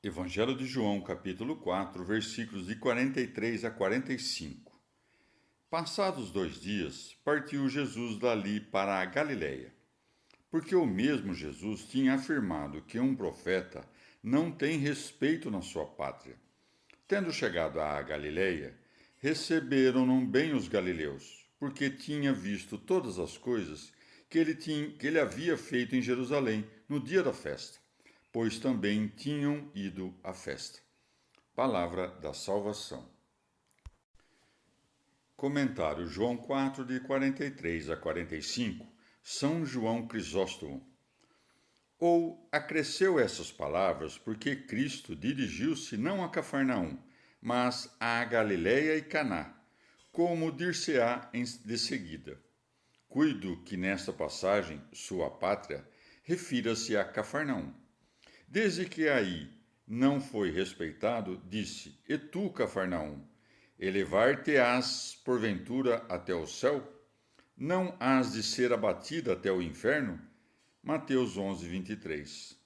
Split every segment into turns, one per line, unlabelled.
Evangelho de João, capítulo 4, versículos de 43 a 45. Passados 2 dias, partiu Jesus dali para a Galiléia, porque o mesmo Jesus tinha afirmado que um profeta não tem respeito na sua pátria. Tendo chegado à Galiléia, receberam-no bem os galileus, porque tinha visto todas as coisas que ele havia feito em Jerusalém no dia da festa, pois também tinham ido à festa. Palavra da salvação. Comentário João 4, de 43 a 45, São João Crisóstomo. Ou acresceu essas palavras porque Cristo dirigiu-se não a Cafarnaum, mas a Galiléia e Caná, como dir-se-á de seguida. Cuido que nesta passagem, sua pátria, refira-se a Cafarnaum. Desde que aí não foi respeitado, disse: E tu, Cafarnaum, elevar-te-ás porventura até o céu? Não hás de ser abatida até o inferno? Mateus 11, 23.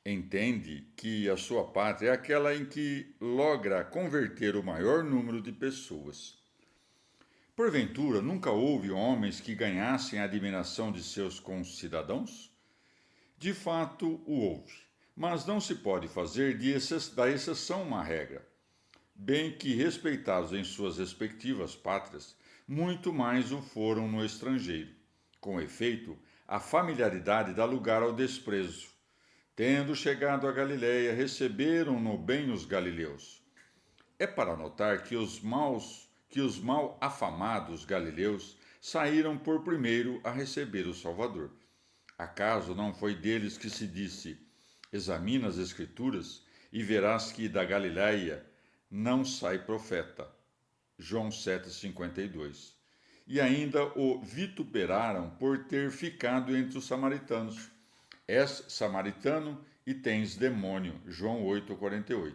Entende que a sua pátria é aquela em que logra converter o maior número de pessoas. Porventura, nunca houve homens que ganhassem a admiração de seus concidadãos? De fato, o houve, mas não se pode fazer da exceção uma regra. Bem que respeitados em suas respectivas pátrias, muito mais o foram no estrangeiro. Com efeito, a familiaridade dá lugar ao desprezo. Tendo chegado a Galiléia, receberam-no bem os galileus. É para notar que os mal afamados galileus saíram por primeiro a receber o Salvador. Acaso não foi deles que se disse: Examina as Escrituras e verás que da Galiléia não sai profeta. João 7,52. E ainda o vituperaram por ter ficado entre os samaritanos. És samaritano e tens demônio. João 8,48.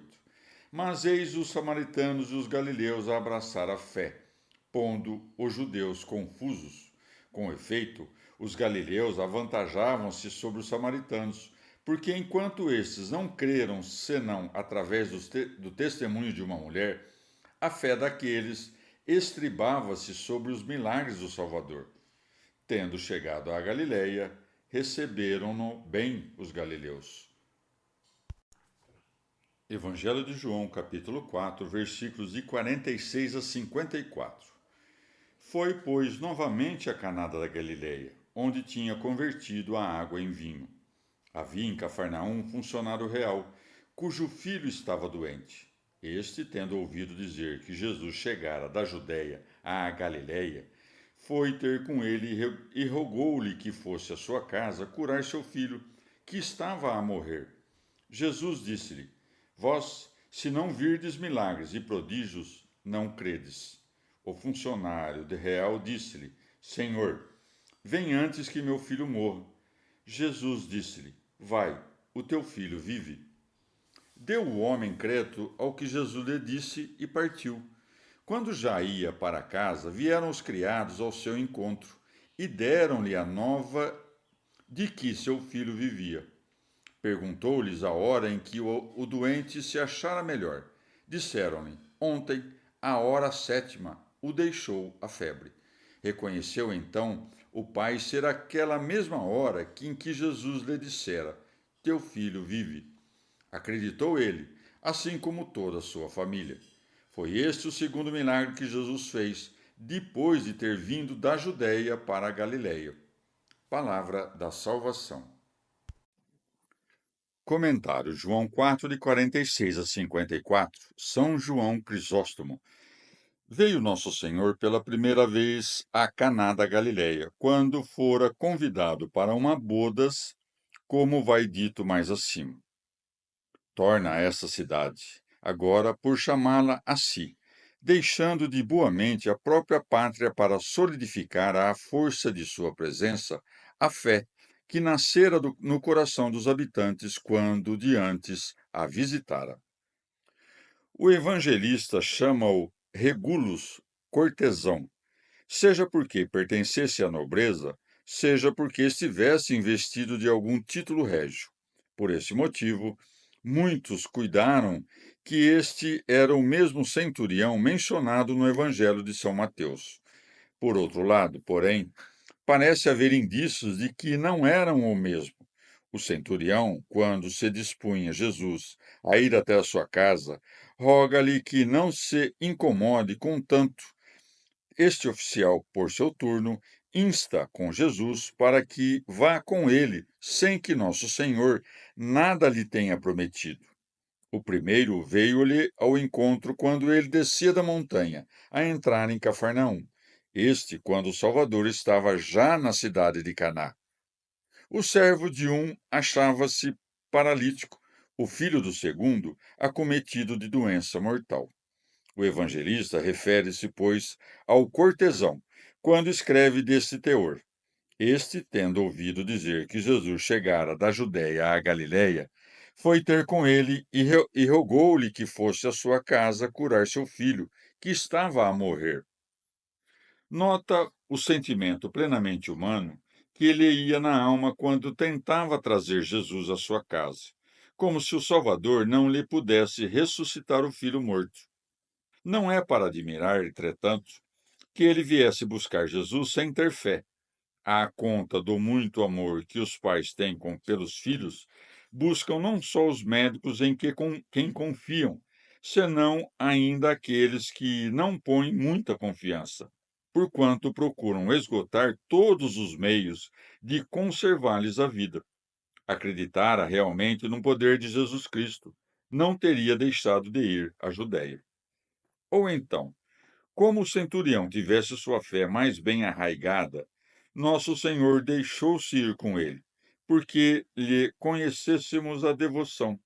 Mas eis os samaritanos e os galileus a abraçar a fé, pondo os judeus confusos. Com efeito, os galileus avantajavam-se sobre os samaritanos, porque enquanto estes não creram senão através do testemunho de uma mulher, a fé daqueles estribava-se sobre os milagres do Salvador. Tendo chegado à Galiléia, receberam-no bem os galileus. Evangelho de João, capítulo 4, versículos de 46 a 54. Foi, pois, novamente a Caná da Galileia, onde tinha convertido a água em vinho. Havia em Cafarnaum um funcionário real, cujo filho estava doente. Este, tendo ouvido dizer que Jesus chegara da Judéia à Galiléia, foi ter com ele e rogou-lhe que fosse à sua casa curar seu filho, que estava a morrer. Jesus disse-lhe: Vós, se não virdes milagres e prodígios, não credes. O funcionário de real disse-lhe: Senhor, vem antes que meu filho morra. Jesus disse-lhe: Vai, o teu filho vive. Deu o homem crédito ao que Jesus lhe disse e partiu. Quando já ia para casa, vieram os criados ao seu encontro e deram-lhe a nova de que seu filho vivia. Perguntou-lhes a hora em que o doente se achara melhor. Disseram-lhe: Ontem, à hora sétima, o deixou a febre. Reconheceu então o pai ser aquela mesma hora em que Jesus lhe dissera: Teu filho vive. Acreditou ele, assim como toda a sua família. Foi este o segundo milagre que Jesus fez, depois de ter vindo da Judéia para a Galiléia. Palavra da salvação. Comentário João 4, de 46 a 54, São João Crisóstomo. Veio Nosso Senhor pela primeira vez a Caná da Galiléia, quando fora convidado para uma bodas, como vai dito mais acima. Torna essa cidade, agora por chamá-la a si, deixando de boamente a própria pátria para solidificar à força de sua presença a fé que nascera no coração dos habitantes quando de antes a visitara. O evangelista chama-o Regulus, cortesão, seja porque pertencesse à nobreza, seja porque estivesse investido de algum título régio. Por esse motivo, Muitos cuidaram que este era o mesmo centurião mencionado no Evangelho de São Mateus. Por outro lado, porém, parece haver indícios de que não eram o mesmo. O centurião, quando se dispunha Jesus a ir até a sua casa, roga-lhe que não se incomode com tanto. Este oficial, por seu turno, insta com Jesus para que vá com ele, sem que nosso Senhor nada lhe tenha prometido. O primeiro veio-lhe ao encontro quando ele descia da montanha, a entrar em Cafarnaum. Este, quando o Salvador estava já na cidade de Caná. O servo de um achava-se paralítico, o filho do segundo, acometido de doença mortal. O evangelista refere-se, pois, ao cortesão, quando escreve desse teor. Este, tendo ouvido dizer que Jesus chegara da Judéia à Galiléia, foi ter com ele e rogou-lhe que fosse à sua casa curar seu filho, que estava a morrer. Nota o sentimento plenamente humano que lhe ia na alma quando tentava trazer Jesus à sua casa, como se o Salvador não lhe pudesse ressuscitar o filho morto. Não é para admirar, entretanto, que ele viesse buscar Jesus sem ter fé. À conta do muito amor que os pais têm pelos filhos, buscam não só os médicos em quem confiam, senão ainda aqueles que não põem muita confiança, porquanto procuram esgotar todos os meios de conservar-lhes a vida. Acreditara realmente no poder de Jesus Cristo, não teria deixado de ir à Judéia. Ou então, como o centurião tivesse sua fé mais bem arraigada, nosso Senhor deixou-se ir com ele, porque lhe conhecêssemos a devoção.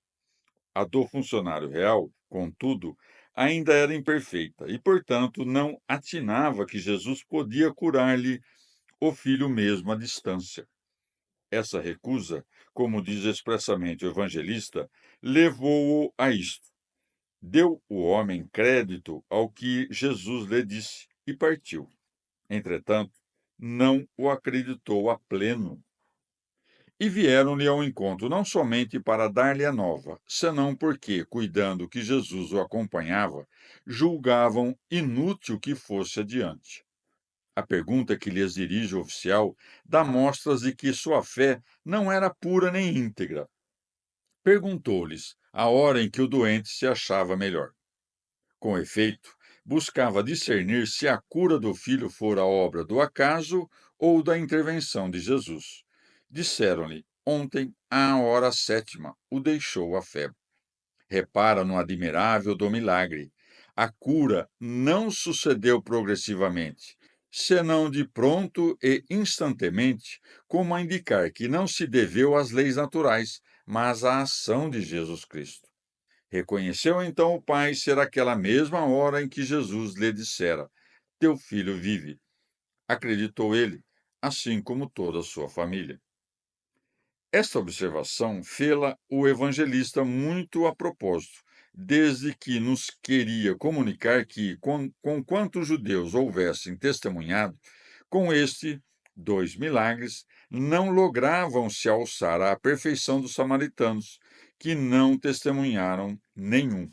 A do funcionário real, contudo, ainda era imperfeita e, portanto, não atinava que Jesus podia curar-lhe o filho mesmo à distância. Essa recusa, como diz expressamente o evangelista, levou-o a isto. Deu o homem crédito ao que Jesus lhe disse e partiu. Entretanto, não o acreditou a pleno. E vieram-lhe ao encontro não somente para dar-lhe a nova, senão porque, cuidando que Jesus o acompanhava, julgavam inútil que fosse adiante. A pergunta que lhes dirige o oficial dá mostras de que sua fé não era pura nem íntegra. Perguntou-lhes a hora em que o doente se achava melhor. Com efeito, buscava discernir se a cura do filho fora obra do acaso ou da intervenção de Jesus. Disseram-lhe: ontem, à hora sétima, o deixou a febre. Repara no admirável do milagre. A cura não sucedeu progressivamente, senão de pronto e instantemente, como a indicar que não se deveu às leis naturais, mas à ação de Jesus Cristo. Reconheceu então o pai ser aquela mesma hora em que Jesus lhe dissera: teu filho vive. Acreditou ele, assim como toda a sua família. Esta observação fê-la o evangelista muito a propósito, desde que nos queria comunicar que, com quantos judeus houvessem testemunhado, com este, dois milagres, não logravam se alçar à perfeição dos samaritanos, que não testemunharam nenhum.